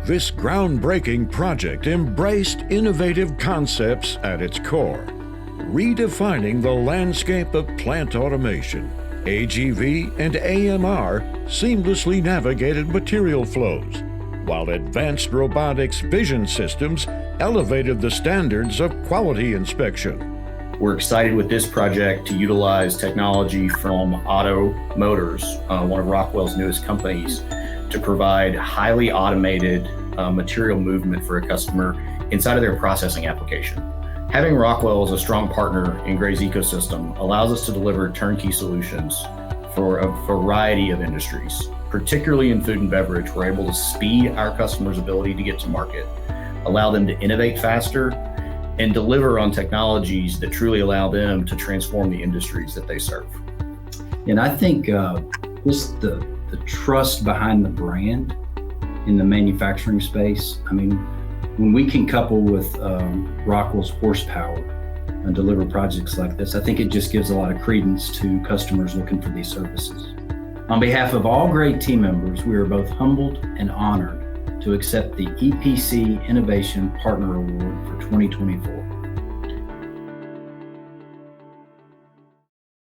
This groundbreaking project embraced innovative concepts at its core, redefining the landscape of plant automation. AGV and AMR seamlessly navigated material flows, while advanced robotics vision systems elevated the standards of quality inspection. We're excited with this project to utilize technology from Otto Motors, one of Rockwell's newest companies, to provide highly automated material movement for a customer inside of their processing application. Having Rockwell as a strong partner in Gray's ecosystem allows us to deliver turnkey solutions for a variety of industries. Particularly in food and beverage, we're able to speed our customers' ability to get to market, allow them to innovate faster, and deliver on technologies that truly allow them to transform the industries that they serve. And I think just the trust behind the brand in the manufacturing space. I mean, when we can couple with Rockwell's horsepower and deliver projects like this, I think it just gives a lot of credence to customers looking for these services. On behalf of all great team members, we are both humbled and honored to accept the EPC Innovation Partner Award for 2024.